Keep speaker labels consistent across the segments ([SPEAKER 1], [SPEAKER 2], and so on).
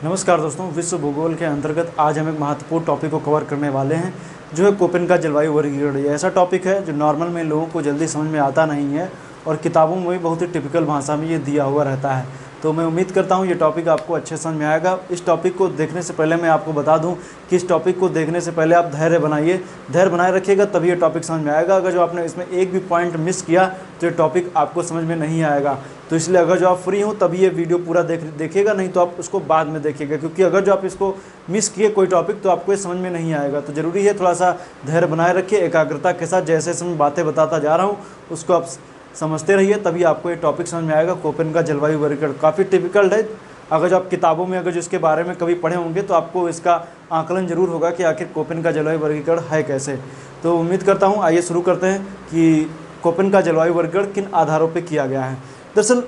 [SPEAKER 1] नमस्कार दोस्तों, विश्व भूगोल के अंतर्गत आज हम एक महत्वपूर्ण टॉपिक को कवर करने वाले हैं जो है कोपेन का जलवायु वर्गीकरण। ये ऐसा टॉपिक है जो नॉर्मल में लोगों को जल्दी समझ में आता नहीं है और किताबों में भी बहुत ही टिपिकल भाषा में ये दिया हुआ रहता है। तो मैं उम्मीद करता हूँ ये टॉपिक आपको अच्छे समझ में आएगा। इस टॉपिक को देखने से पहले मैं आपको बता दूँ कि इस टॉपिक को देखने से पहले आप धैर्य बनाए रखिएगा, तभी ये टॉपिक समझ में आएगा। अगर जो आपने इसमें एक भी पॉइंट मिस किया तो ये टॉपिक आपको समझ में नहीं आएगा। तो इसलिए अगर जो आप फ्री हो तभी ये वीडियो पूरा देखिएगा, नहीं तो आप उसको बाद में देखिएगा, क्योंकि अगर जो आप इसको मिस किए कोई टॉपिक तो आपको ये समझ में नहीं आएगा। तो ज़रूरी है थोड़ा सा धैर्य बनाए रखिए, एकाग्रता के साथ जैसे जैसे मैं बातें बताता जा रहा हूँ उसको आप समझते रहिए, तभी आपको ये टॉपिक समझ में आएगा। कोपेन का जलवायु वर्गीकरण काफ़ी टिपिकल है। अगर जो आप किताबों में अगर जो इसके बारे में कभी पढ़े होंगे तो आपको इसका आकलन जरूर होगा कि आखिर कोपेन का जलवायु वर्गीकरण है कैसे। तो उम्मीद करता हूँ, आइए शुरू करते हैं कि कोपेन का जलवायु वर्गीकरण किन आधारों पर किया गया है। दरअसल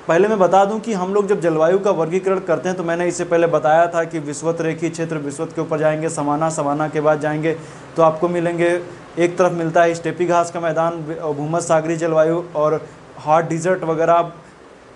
[SPEAKER 1] पहले मैं बता दूं कि हम लोग जब जलवायु का वर्गीकरण करते हैं तो मैंने इससे पहले बताया था कि विषुवत रेखीय क्षेत्र, विषुवत के ऊपर जाएंगे, सवाना के बाद जाएंगे तो आपको मिलेंगे, एक तरफ मिलता है स्टेपी घास का मैदान, भूमध्य सागरीय जलवायु और हॉट डिजर्ट वगैरह,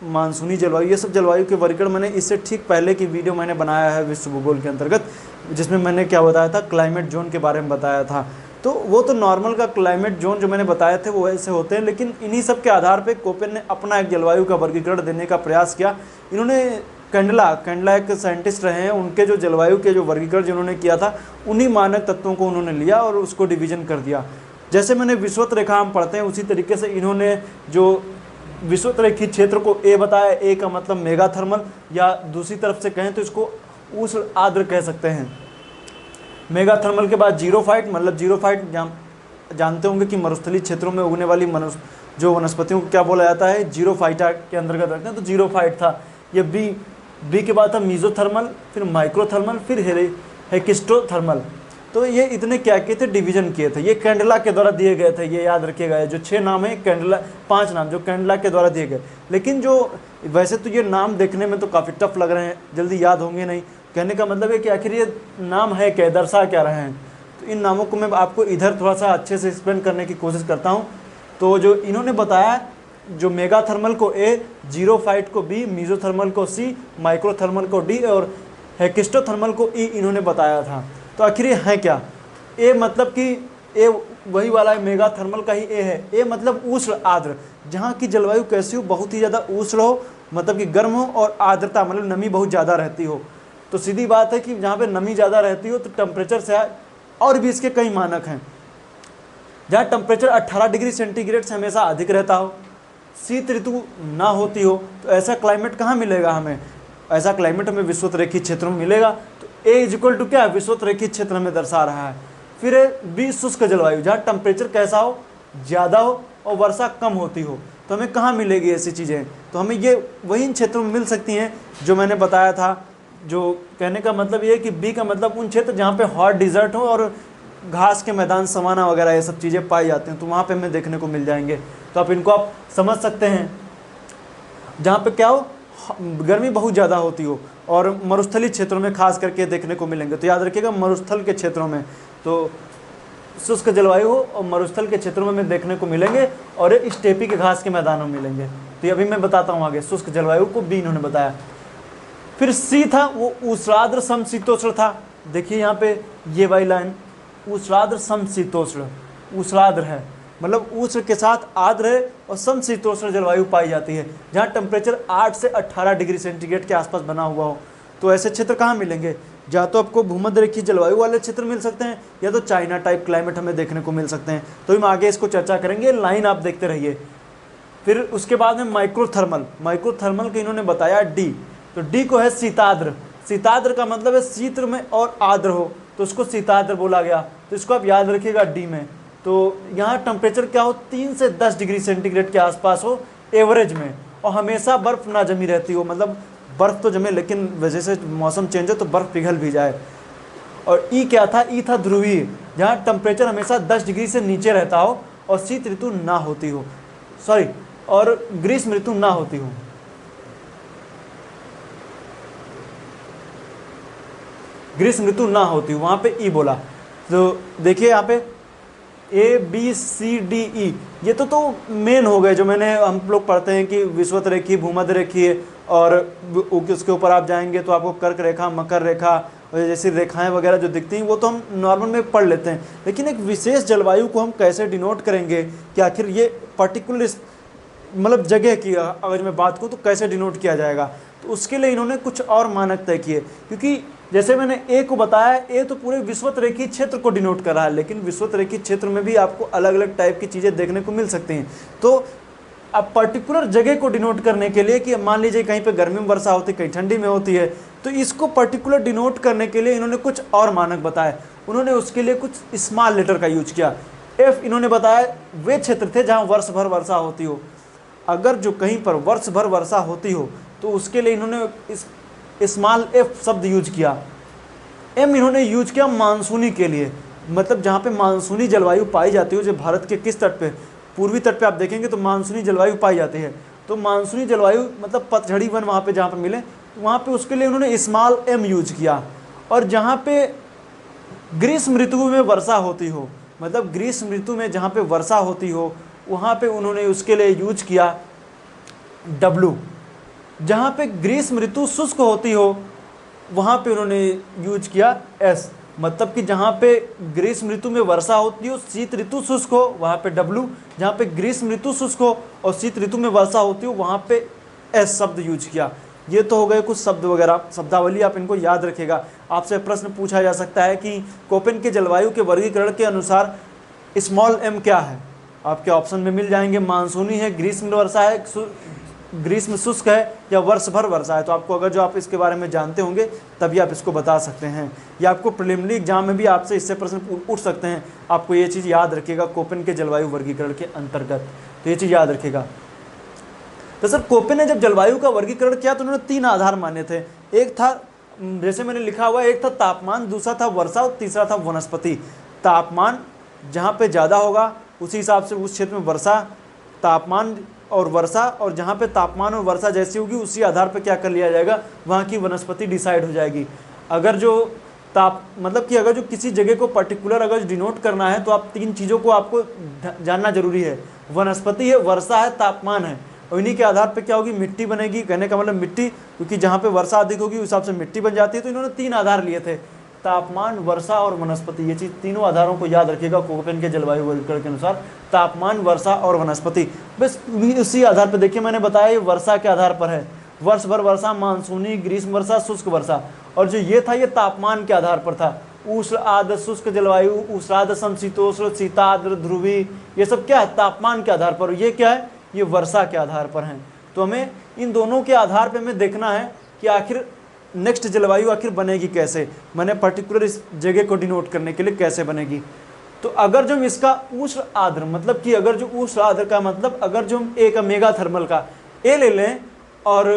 [SPEAKER 1] मानसूनी जलवायु। ये सब जलवायु के वर्गीकरण मैंने इससे ठीक पहले की वीडियो मैंने बनाया है विश्व भूगोल के अंतर्गत, जिसमें मैंने क्या बताया था, क्लाइमेट जोन के बारे में बताया था। तो वो तो नॉर्मल का क्लाइमेट जोन जो मैंने बताए थे वो ऐसे होते हैं, लेकिन इन्हीं सब के आधार पे कोपेन ने अपना एक जलवायु का वर्गीकरण देने का प्रयास किया। इन्होंने कैंडला एक साइंटिस्ट रहे हैं, उनके जो जलवायु के जो वर्गीकरण जिन्होंने किया था उन्हीं मानक तत्वों को उन्होंने लिया और उसको डिवीजन कर दिया। जैसे मैंने विषुवत रेखा हम पढ़ते हैं उसी तरीके से इन्होंने जो विषुवत रेखीय क्षेत्र को ए बताया, ए का मतलब मेगा थर्मल, या दूसरी तरफ से कहें तो इसको उष्ण आर्द्र कह सकते हैं। मेगा थर्मल के बाद जीरोफाइट, मतलब जीरोफाइट जानते होंगे कि मरुस्थलीय क्षेत्रों में उगने वाली जो वनस्पतियों को क्या बोला जाता है, जीरोफाइटा के अंतर्गत रखते हैं, तो जीरोफाइट था। ये बी के बाद था मीजोथर्मल, फिर माइक्रोथर्मल, फिर हेकिस्टोथर्मल। तो ये इतने क्या किए थे, डिवीजन किए थे। ये कैंडला के द्वारा दिए गए थे, ये याद रखिएगा। जो 6 नाम है कैंडला, 5 नाम जो कैंडला के द्वारा दिए गए। लेकिन जो वैसे तो ये नाम देखने में तो काफ़ी टफ लग रहे हैं, जल्दी याद होंगे नहीं। कहने का मतलब है कि आखिर ये नाम है क्या, दर्शा क्या रहे हैं। तो इन नामों को मैं आपको इधर थोड़ा सा अच्छे से एक्सप्लेन करने की कोशिश करता हूँ। तो जो इन्होंने बताया, जो मेगा थर्मल को ए, जीरोफाइट को बी, मीजोथर्मल को सी, माइक्रोथर्मल को डी और हेकिस्टोथर्मल को ई इन्होंने बताया था। तो आखिर ये है क्या, ए मतलब कि ए वही वाला है, मेगा थर्मल का ही ए है। ए मतलब उष्ण आर्द्र, जहाँ की जलवायु कैसी हो, बहुत ही ज़्यादा उष्ण हो, मतलब कि गर्म हो, और आर्द्रता मतलब नमी बहुत ज़्यादा रहती हो। तो सीधी बात है कि जहाँ पे नमी ज़्यादा रहती हो तो टेम्परेचर से और भी इसके कई मानक हैं। जहाँ टेम्परेचर 18 डिग्री सेंटीग्रेड से हमेशा अधिक रहता हो, शीत ऋतु ना होती हो, तो ऐसा क्लाइमेट कहाँ मिलेगा हमें? ऐसा क्लाइमेट हमें विषुवत रेखीय क्षेत्रों में मिलेगा। तो ए इक्वल टू क्या है, विषुवत रेखीय क्षेत्र हमें दर्शा रहा है। फिर बी शुष्क जलवायु, जहाँ टेम्परेचर कैसा हो, ज़्यादा हो और वर्षा कम होती हो। तो हमें कहाँ मिलेगी ऐसी चीज़ें? तो हमें ये वही क्षेत्रों में मिल सकती हैं जो मैंने बताया था। जो कहने का मतलब ये है कि बी का मतलब उन क्षेत्र जहाँ पे हॉट डिजर्ट हो और घास के मैदान, सवाना वगैरह ये सब चीज़ें पाई जाती हैं, तो वहाँ पे हमें देखने को मिल जाएंगे। तो आप इनको आप समझ सकते हैं, जहाँ पे क्या हो, गर्मी बहुत ज़्यादा होती हो, और मरुस्थलीय क्षेत्रों में खास करके देखने को मिलेंगे। तो याद रखिएगा, मरुस्थल के क्षेत्रों में तो शुष्क जलवायु हो और मरुस्थल के क्षेत्रों में हमें देखने को मिलेंगे, और स्टेपी के घास के मैदानों में मिलेंगे। तो अभी मैं बताता हूँ आगे, शुष्क जलवायु को बी इन्होंने बताया। फिर सी था, वो उष्णार्द्र समशीतोष्ण था। देखिए यहाँ पे ये वाली लाइन, उष्णार्द्र समशीतोष्ण, उष्णार्द्र है मतलब उष्ण के साथ आर्द्र है, और समशीतोष्ण जलवायु पाई जाती है जहाँ टेम्परेचर 8 से 18 डिग्री सेंटीग्रेड के आसपास बना हुआ हो। तो ऐसे क्षेत्र कहाँ मिलेंगे? या तो आपको भूमध्य रेखीय जलवायु वाले क्षेत्र मिल सकते हैं, या तो चाइना टाइप क्लाइमेट हमें देखने को मिल सकते हैं। तो हम आगे इसको चर्चा करेंगे, लाइन आप देखते रहिए। फिर उसके बाद में माइक्रोथर्मल के इन्होंने बताया डी। तो डी को है शीताद्र। शीताद्र का मतलब है शीत में और आर्द्र हो, तो उसको शीताद्र बोला गया। तो इसको आप याद रखिएगा डी में। तो यहाँ टेम्परेचर क्या हो, 3 से 10 डिग्री सेंटीग्रेड के आसपास हो एवरेज में, और हमेशा बर्फ़ ना जमी रहती हो, मतलब बर्फ़ तो जमे लेकिन वजह से मौसम चेंज हो तो बर्फ़ पिघल भी जाए। और ई क्या था, ई था ध्रुवीय, जहाँ टेम्परेचर हमेशा 10 डिग्री से नीचे रहता हो और शीत ऋतु ना होती हो, और ग्रीष्म ऋतु ना होती हो। ग्रीष्म ऋतु ना होती हो, वहाँ पे ई बोला। तो देखिए यहाँ पे ABCDE, ये तो मेन हो गए जो मैंने हम लोग पढ़ते हैं कि विषुवत रेखी, भूमध्य रेखी, और उसके ऊपर आप जाएंगे तो आपको कर्क रेखा, मकर रेखा और जैसी रेखाएं वगैरह जो दिखती हैं वो तो हम नॉर्मल में पढ़ लेते हैं। लेकिन एक विशेष जलवायु को हम कैसे डिनोट करेंगे कि आखिर ये पर्टिकुलर मतलब जगह की अगर मैं बात करूँ तो कैसे डिनोट किया जाएगा, तो उसके लिए इन्होंने कुछ और मानक तय किए। क्योंकि जैसे मैंने ए को बताया, ए तो पूरे विषुवत रेखी क्षेत्र को डिनोट कर रहा है, लेकिन विषुवत रेखी क्षेत्र में भी आपको अलग अलग टाइप की चीज़ें देखने को मिल सकती हैं। तो अब पर्टिकुलर जगह को डिनोट करने के लिए कि मान लीजिए कहीं पे गर्मी में वर्षा होती है, कहीं ठंडी में होती है, तो इसको पर्टिकुलर डिनोट करने के लिए इन्होंने कुछ और मानक बताए। उन्होंने उसके लिए कुछ स्मॉल लेटर का यूज किया। एफ इन्होंने बताया वे क्षेत्र थे जहाँ वर्ष भर वर्षा होती हो। अगर जो कहीं पर वर्ष भर वर्षा होती हो तो उसके लिए इन्होंने इस स्मॉल एफ शब्द यूज किया। एम इन्होंने यूज किया मानसूनी के लिए, मतलब जहाँ पे मानसूनी जलवायु पाई जाती हो, जो भारत के किस तट पे, पूर्वी तट पे आप देखेंगे तो मानसूनी जलवायु पाई जाती है। तो मानसूनी जलवायु मतलब पतझड़ी वन वहाँ पे जहाँ पे मिले, वहाँ पे उसके लिए उन्होंने स्मॉल एम यूज किया। और जहाँ पे ग्रीष्म ऋतु में वर्षा होती हो, मतलब ग्रीष्म ऋतु में जहाँ पे वर्षा होती हो, वहाँ पे उन्होंने उसके लिए यूज किया डब्लू। जहाँ पे ग्रीष्म ऋतु शुष्क होती हो वहाँ पे उन्होंने यूज किया एस, मतलब कि जहाँ पे ग्रीष्म ऋतु में वर्षा होती हो, शीत ऋतु शुष्क हो, वहाँ पे डब्लू। जहाँ पे ग्रीष्म ऋतु शुष्क हो और शीत ऋतु में वर्षा होती हो, वहाँ पे एस शब्द यूज किया। ये तो हो गए कुछ शब्द वगैरह, शब्दावली आप इनको याद रखेगा। आपसे प्रश्न पूछा जा सकता है कि कोपेन के जलवायु के वर्गीकरण के अनुसार स्मॉल एम क्या है। आपके ऑप्शन में मिल जाएंगे, मानसूनी है, ग्रीष्म वर्षा है, ग्रीष्म शुष्क है, या वर्ष भर वर्षा है। तो आपको अगर जो आप इसके बारे में जानते होंगे तभी आप इसको बता सकते हैं, या आपको प्रिलिमिनरी एग्जाम में भी आपसे इससे प्रश्न उठ सकते हैं। आपको ये चीज़ याद रखिएगा कोपेन के जलवायु वर्गीकरण के अंतर्गत, तो ये चीज़ याद रखिएगा। तो सर कोपेन ने जब जलवायु का वर्गीकरण किया तो उन्होंने 3 आधार माने थे। एक था, जैसे मैंने लिखा हुआ, एक था तापमान, दूसरा था वर्षा और तीसरा था वनस्पति। तापमान जहाँ पे ज़्यादा होगा उसी हिसाब से उस क्षेत्र में वर्षा, तापमान और वर्षा, और जहाँ पे तापमान और वर्षा जैसी होगी उसी आधार पर क्या कर लिया जाएगा, वहाँ की वनस्पति डिसाइड हो जाएगी। अगर जो मतलब कि अगर जो किसी जगह को पर्टिकुलर अगर डिनोट करना है तो आप 3 चीज़ों को आपको जानना जरूरी है, वनस्पति है, वर्षा है, तापमान है, और इन्हीं के आधार पे क्या होगी, मिट्टी बनेगी। कहने का मतलब मिट्टी, क्योंकि जहाँ पे वर्षा अधिक होगी उस हिसाब से मिट्टी बन जाती है। तो इन्होंने 3 आधार लिए थे, तापमान, वर्षा और वनस्पति। ये चीज़ तीनों आधारों को याद रखिएगा कोपेन के जलवायु वर्गीकरण के अनुसार, तापमान, वर्षा और वनस्पति। बस उसी आधार पर देखिए मैंने बताया ये वर्षा के आधार पर है, वर्ष भर वर्षा, मानसूनी, ग्रीष्म वर्षा, शुष्क वर्षा। और जो ये था ये तापमान के आधार पर था, उष्ण आर्द्र शुष्क जलवायु, उष्णार्द्र समशीतोष्ण, शीतार्द्र ध्रुवी, ये सब क्या है, तापमान के आधार पर। ये क्या है, ये वर्षा के आधार पर हैं। तो हमें इन दोनों के आधार पर हमें देखना है कि आखिर नेक्स्ट जलवायु आखिर बनेगी कैसे, मैंने पर्टिकुलर इस जगह को डिनोट करने के लिए कैसे बनेगी। तो अगर जो हम इसका उष्ण आर्द्र, मतलब कि अगर जो उष्ण आर्द्र का मतलब अगर जो हम ए का मेगा थर्मल का ए ले लें और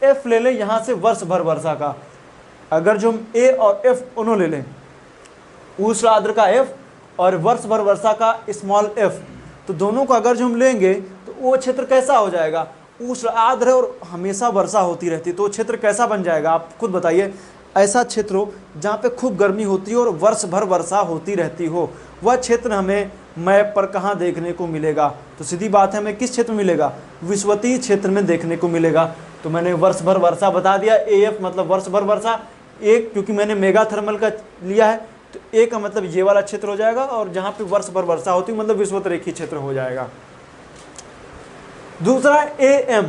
[SPEAKER 1] एफ ले लें यहाँ से वर्ष भर वर्षा का, अगर जो हम ए और एफ दोनों ले लें, उष्ण आर्द्र का एफ और वर्ष भर वर्षा का स्मॉल एफ, तो दोनों को अगर जो हम लेंगे तो वो क्षेत्र कैसा हो जाएगा, उष्ण आर्द्र और हमेशा वर्षा होती रहती है, तो क्षेत्र कैसा बन जाएगा आप खुद बताइए। ऐसा क्षेत्र हो जहाँ पे खूब गर्मी होती हो और वर्ष भर वर्षा होती रहती हो, वह क्षेत्र हमें मैप पर कहाँ देखने को मिलेगा, तो सीधी बात है हमें किस क्षेत्र में मिलेगा, विषुवतीय क्षेत्र में देखने को मिलेगा। तो मैंने वर्ष भर वर्षा बता दिया, एएफ मतलब वर्ष भर वर्षा, एक क्योंकि मैंने मेगा थर्मल का लिया है तो ए का मतलब ये वाला क्षेत्र हो जाएगा, और जहाँ पे वर्ष भर वर्षा होती है मतलब विषुवत रेखीय क्षेत्र हो जाएगा। दूसरा ए एम,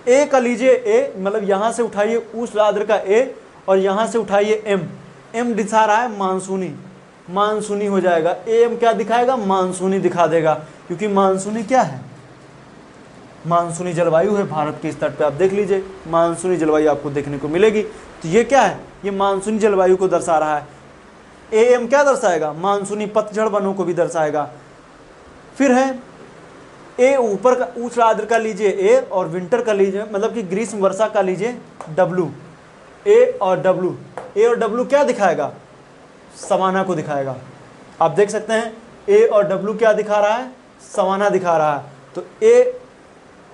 [SPEAKER 1] ए का लीजिए ए, मतलब यहाँ से उठाइए उष्ण आर्द्र का ए और यहाँ से उठाइए एम, एम दिखा रहा है मानसूनी, मानसूनी हो जाएगा। ए एम क्या दिखाएगा, मानसूनी दिखा देगा, क्योंकि मानसूनी क्या है, मानसूनी जलवायु है भारत के इस तट पे। आप देख लीजिए मानसूनी जलवायु आपको देखने को मिलेगी, तो ये क्या है, ये मानसूनी जलवायु को दर्शा रहा है। ए एम क्या दर्शाएगा, मानसूनी पतझड़ वनों को भी दर्शाएगा। फिर है ए ऊपर का उच्च आर्द्र का लीजिए ए, और विंटर का लीजिए मतलब कि ग्रीष्म वर्षा का लीजिए डब्लू। ए और डब्लू, ए और डब्लू क्या दिखाएगा, सवाना को दिखाएगा। आप देख सकते हैं ए और डब्लू क्या दिखा रहा है, सवाना दिखा रहा है। तो ए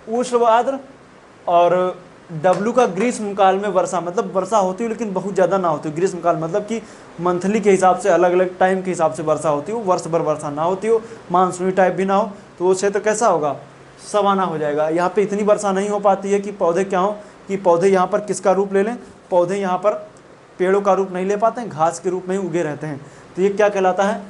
[SPEAKER 1] उष्ण आर्द्र और W का ग्रीष्म काल में वर्षा, मतलब वर्षा होती है लेकिन बहुत ज़्यादा ना होती है। ग्रीष्म काल मतलब कि मंथली के हिसाब से, अलग अलग टाइम के हिसाब से वर्षा होती हो, वर्ष भर वर्षा ना होती हो, मानसूनी टाइप भी ना हो, तो वो क्षेत्र कैसा होगा, सवाना हो जाएगा। यहाँ पे इतनी वर्षा नहीं हो पाती है कि पौधे क्या हो, कि पौधे यहाँ पर किसका रूप ले लें, पौधे यहाँ पर पेड़ों का रूप नहीं ले पाते हैं, घास के रूप में ही उगे रहते हैं। तो ये क्या कहलाता है,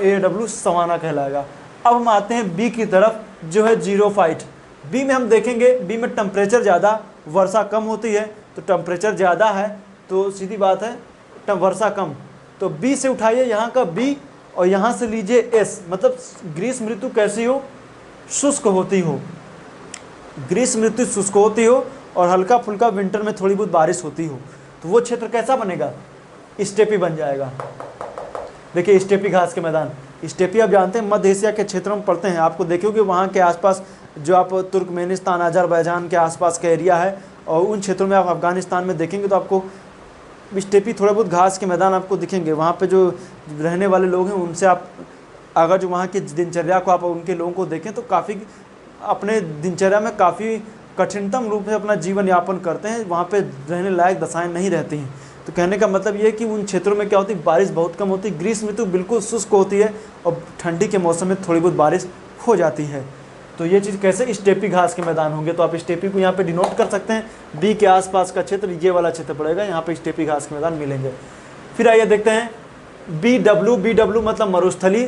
[SPEAKER 1] AW सवाना कहलाएगा। अब हम आते हैं बी की तरफ, जो है जीरोफाइट। बी में हम देखेंगे, बी में टेम्परेचर ज़्यादा, वर्षा कम होती है, तो टेम्परेचर ज़्यादा है तो सीधी बात है वर्षा कम। तो बी से उठाइए यहाँ का बी और यहाँ से लीजिए एस, मतलब ग्रीष्म ऋतु कैसी हो, शुष्क होती हो, ग्रीष्म ऋतु शुष्क होती हो और हल्का फुल्का विंटर में थोड़ी बहुत बारिश होती हो, तो वो क्षेत्र कैसा बनेगा, स्टेपी बन जाएगा। देखिए स्टेपी घास के मैदान, स्टेपी आप जानते हैं मध्य एशिया के क्षेत्रों में पड़ते हैं। आपको देखोगे वहाँ के आसपास जो आप तुर्कमेनिस्तान, अजरबैजान के आसपास का एरिया है, और उन क्षेत्रों में आप अफगानिस्तान में देखेंगे तो आपको स्टेपी थोड़े बहुत घास के मैदान आपको दिखेंगे। वहाँ पे जो रहने वाले लोग हैं उनसे आप अगर जो वहाँ की दिनचर्या को आप उनके लोगों को देखें तो काफ़ी अपने दिनचर्या में काफ़ी कठिनतम रूप से अपना जीवन यापन करते हैं, वहाँ पे रहने लायक दशाएं नहीं रहती हैं। तो कहने का मतलब ये है कि उन क्षेत्रों में क्या होती है, बारिश बहुत कम होती है, ग्रीष्म ऋतु बिल्कुल शुष्क होती है और ठंडी के मौसम में थोड़ी बहुत बारिश हो जाती है। तो ये चीज़ कैसे, स्टेपी घास के मैदान होंगे, तो आप स्टेपी को यहाँ पे डिनोट कर सकते हैं। बी के आसपास का क्षेत्र ये वाला क्षेत्र पड़ेगा, यहाँ पे स्टेपी घास के मैदान मिलेंगे। फिर आइए देखते हैं BW मतलब मरुस्थली।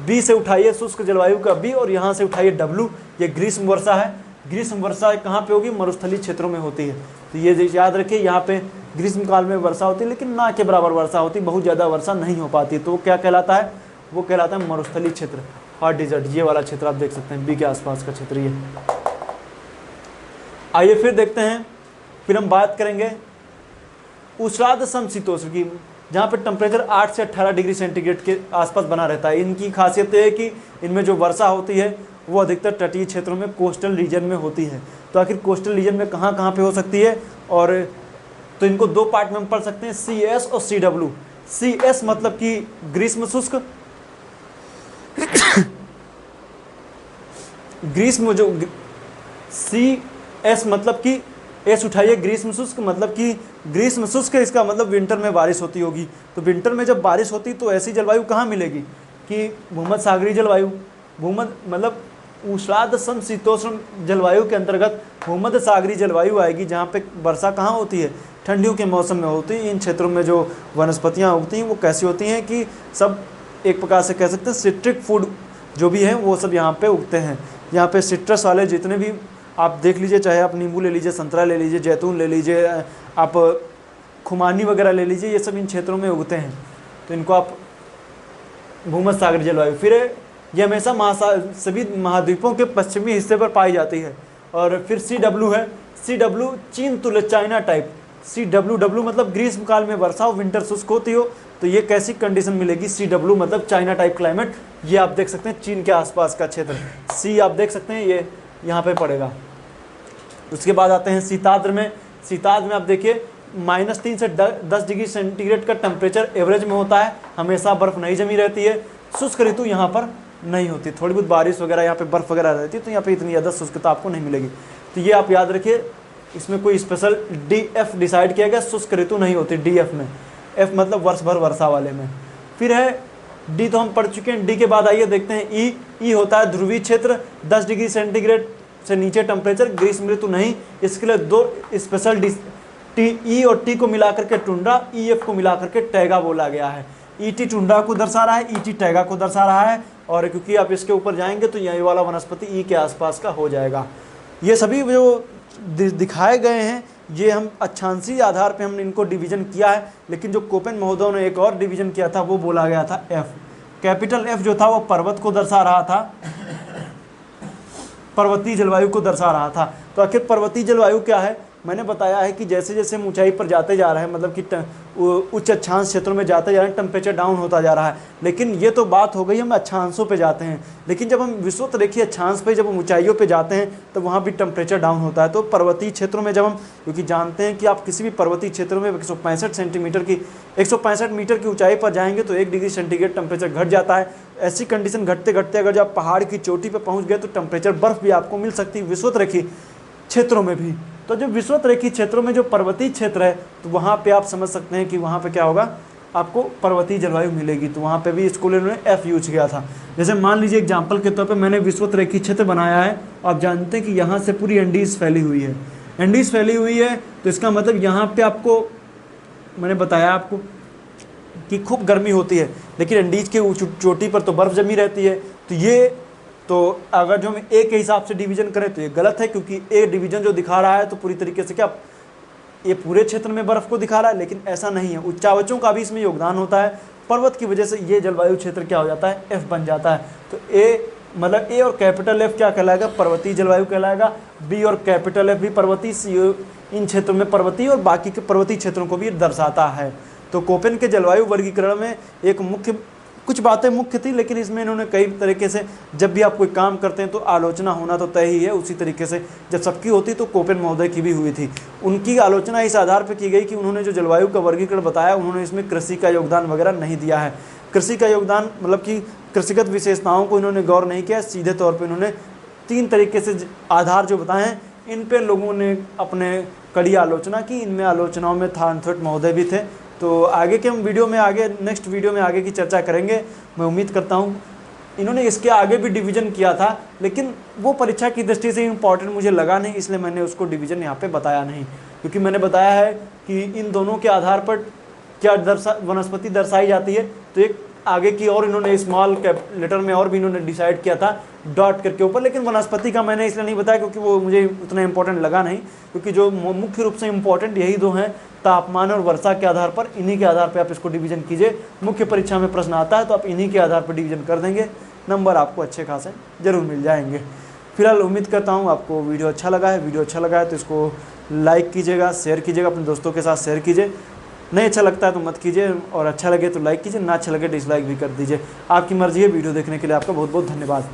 [SPEAKER 1] बी से उठाइए शुष्क जलवायु का बी और यहाँ से उठाइए W, ये ग्रीष्म वर्षा है। ग्रीष्म वर्षा कहाँ पे होगी, मरुस्थलीय क्षेत्रों में होती है। तो ये याद रखिए, यहाँ पे ग्रीष्म काल में वर्षा होती है लेकिन ना के बराबर वर्षा होती, बहुत ज़्यादा वर्षा नहीं हो पाती, तो वो क्या कहलाता है, वो कहलाता है मरुस्थलीय क्षेत्र, हॉट डिजर्ट। ये वाला क्षेत्र आप देख सकते हैं, बी के आसपास का क्षेत्र ये। आइए फिर देखते हैं, फिर हम बात करेंगे उष्णार्ध समशीतोष्ण की, जहाँ पे टेम्परेचर 8 से 18 डिग्री सेंटीग्रेड के आसपास बना रहता है। इनकी खासियत ये है कि इनमें जो वर्षा होती है वो अधिकतर तटीय क्षेत्रों में, कोस्टल रीजन में होती है। तो आखिर कोस्टल रीजन में कहाँ कहाँ पे हो सकती है, और तो इनको दो पार्ट में हम पढ़ सकते हैं, CS और CW। CS मतलब कि ग्रीष्म शुष्क, ग्रीष्म जो CS मतलब कि एस उठाइए ग्रीष्म शुष्क, मतलब कि ग्रीष्म शुष्क, इसका मतलब विंटर में बारिश होती होगी। तो विंटर में जब बारिश होती तो ऐसी जलवायु कहाँ मिलेगी कि भूमध्य सागरीय जलवायु, भूमध्य मतलब उष्णार्ध समशीतोष्ण जलवायु के अंतर्गत भूमध्य सागरीय जलवायु आएगी, जहाँ पे वर्षा कहाँ होती है, ठंडियों के मौसम में होती है। इन क्षेत्रों में जो वनस्पतियाँ उगती हैं वो कैसी होती हैं कि सब एक प्रकार से कह सकते हैं सिट्रिक फूड जो भी है वो सब यहाँ पे उगते हैं। यहाँ पे सिट्रस वाले जितने भी आप देख लीजिए, चाहे आप नींबू ले लीजिए, संतरा ले लीजिए, जैतून ले लीजिए, आप खुमानी वगैरह ले लीजिए, ये सब इन क्षेत्रों में उगते हैं। तो इनको आप भूमध्य सागरीय जलवायु। फिर ये हमेशा सभी महाद्वीपों के पश्चिमी हिस्से पर पाई जाती है। और फिर CW है, CW चीन तुल्य चाइना टाइप। CW मतलब ग्रीष्म काल में वर्षा हो, विंटर शुष्क होती हो, तो ये कैसी कंडीशन मिलेगी, CW मतलब चाइना टाइप क्लाइमेट। ये आप देख सकते हैं चीन के आसपास का क्षेत्र, सी आप देख सकते हैं ये यहाँ पे पड़ेगा। उसके बाद आते हैं शीताद्र में। शीताद्र में आप देखिए -3 से 10 डिग्री सेंटीग्रेड का टेम्परेचर एवरेज में होता है, हमेशा बर्फ़ नहीं जमी रहती है। शुष्क ऋतु यहाँ पर नहीं होती, थोड़ी बहुत बारिश वगैरह यहाँ पे बर्फ़ वगैरह रहती है, तो यहाँ पे इतनी ज़्यादा शुष्कता आपको नहीं मिलेगी। तो ये आप याद रखिए, इसमें कोई स्पेशल DF डिसाइड किया गया, शुष्क ऋतु नहीं होती DF में, F मतलब वर्ष भर वर्षा वाले में। फिर है D तो हम पढ़ चुके हैं। D के बाद आइए देखते हैं E होता है ध्रुवीय क्षेत्र, 10 डिग्री सेंटीग्रेड से नीचे टेम्परेचर, ग्रीष्म ऋतु नहीं। इसके लिए दो स्पेशल E और T को मिलाकर के टुंड्रा, EF को मिलाकर के टैगा बोला गया है। ET टुंड्रा को दर्शा रहा है, ET टैगा को दर्शा रहा है। और क्योंकि आप इसके ऊपर जाएंगे तो ये वाला वनस्पति E के आसपास का हो जाएगा। ये सभी जो दिखाए गए हैं ये हम अक्षांशीय आधार पे हमने इनको डिवीजन किया है, लेकिन जो कोपेन महोदय ने एक और डिवीजन किया था वो बोला गया था F। कैपिटल F जो था वो पर्वत को दर्शा रहा था, पर्वतीय जलवायु को दर्शा रहा था। तो आखिर पर्वतीय जलवायु क्या है, मैंने बताया है कि जैसे जैसे हम ऊंचाई पर जाते जा रहे हैं, मतलब कि उच्च अक्षांश क्षेत्रों में जाते जा रहे हैं, टेम्परेचर डाउन होता जा रहा है। लेकिन ये तो बात हो गई हम अक्षांशों पे जाते हैं, लेकिन जब हम विषुवत रेखीय अक्षांश पे, जब हम ऊंचाइयों पे जाते हैं तो वहाँ भी टेम्परेचर डाउन होता है। तो पर्वतीय क्षेत्रों में जब हम, क्योंकि जानते हैं कि आप किसी भी पर्वतीय क्षेत्रों में 165 मीटर की ऊंचाई पर जाएंगे तो 1 डिग्री सेंटीग्रेड टेम्परेचर घट जाता है। ऐसी कंडीशन घटते घटते अगर जब आप पहाड़ की चोटी पर पहुँच गए तो टेम्परेचर बर्फ़ भी आपको मिल सकती है विषुवत रेखीय क्षेत्रों में भी। तो जो विषुवत रेखीय क्षेत्रों में जो पर्वतीय क्षेत्र है तो वहाँ पे आप समझ सकते हैं कि वहाँ पे क्या होगा, आपको पर्वतीय जलवायु मिलेगी। तो वहाँ पे भी इसको इन्होंने एफ यूज किया था। जैसे मान लीजिए एग्जाम्पल के तौर पे मैंने विषुवत रेखीय क्षेत्र बनाया है, आप जानते हैं कि यहाँ से पूरी एंडीज फैली हुई है, एंडीज फैली हुई है, तो इसका मतलब यहाँ पे आपको मैंने बताया आपको कि खूब गर्मी होती है, लेकिन एंडीज के चोटी पर तो बर्फ़ जमी रहती है। तो अगर जो हम ए के हिसाब से डिवीजन करें तो ये गलत है, क्योंकि ए डिवीजन जो दिखा रहा है तो पूरी तरीके से क्या ये पूरे क्षेत्र में बर्फ़ को दिखा रहा है, लेकिन ऐसा नहीं है। उच्चावचों का भी इसमें योगदान होता है। पर्वत की वजह से ये जलवायु क्षेत्र क्या हो जाता है, एफ बन जाता है। तो ए मतलब ए और कैपिटल एफ क्या कहलाएगा, पर्वतीय जलवायु कहलाएगा। बी और कैपिटल एफ भी पर्वतीय, सी इन क्षेत्रों में पर्वतीय और बाकी के पर्वतीय क्षेत्रों को भी दर्शाता है। तो कोपेन के जलवायु वर्गीकरण में एक कुछ बातें मुख्य थी, लेकिन इसमें इन्होंने कई तरीके से, जब भी आप कोई काम करते हैं तो आलोचना होना तो तय ही है, उसी तरीके से जब सबकी होती तो कोपेन महोदय की भी हुई थी। उनकी आलोचना इस आधार पर की गई कि उन्होंने जो जलवायु का वर्गीकरण बताया, उन्होंने इसमें कृषि का योगदान वगैरह नहीं दिया है। कृषि का योगदान मतलब कि कृषिगत विशेषताओं को इन्होंने गौर नहीं किया, सीधे तौर पर इन्होंने 3 तरीके से आधार जो बताए हैं, इन पे लोगों ने अपने कड़ी आलोचना की। इनमें आलोचनाओं में थानथवेट महोदय भी थे। तो आगे के हम वीडियो में नेक्स्ट वीडियो में आगे की चर्चा करेंगे। मैं उम्मीद करता हूँ इन्होंने इसके आगे भी डिवीज़न किया था, लेकिन वो परीक्षा की दृष्टि से इम्पॉर्टेंट मुझे लगा नहीं, इसलिए मैंने उसको डिवीज़न यहाँ पे बताया नहीं। क्योंकि मैंने बताया है कि इन दोनों के आधार पर क्या वनस्पति दर्शाई जाती है। तो एक आगे की और इन्होंने स्मॉल लेटर में और भी इन्होंने डिसाइड किया था डॉट करके ऊपर, लेकिन वनस्पति का मैंने इसलिए नहीं बताया क्योंकि वो मुझे उतना इंपॉर्टेंट लगा नहीं। क्योंकि जो मुख्य रूप से इंपॉर्टेंट यही 2 हैं, तापमान और वर्षा के आधार पर। इन्हीं के आधार पर आप इसको डिवीजन कीजिए। मुख्य परीक्षा में प्रश्न आता है तो आप इन्हीं के आधार पर डिवीजन कर देंगे, नंबर आपको अच्छे खासे जरूर मिल जाएंगे। फिलहाल उम्मीद करता हूँ आपको वीडियो अच्छा लगा है। वीडियो अच्छा लगा है तो इसको लाइक कीजिएगा, शेयर कीजिएगा, अपने दोस्तों के साथ शेयर कीजिए। नहीं अच्छा लगता है तो मत कीजिए, और अच्छा लगे तो लाइक कीजिए, ना अच्छा लगे डिसलाइक भी कर दीजिए। आपकी मर्जी है। वीडियो देखने के लिए आपका बहुत बहुत धन्यवाद।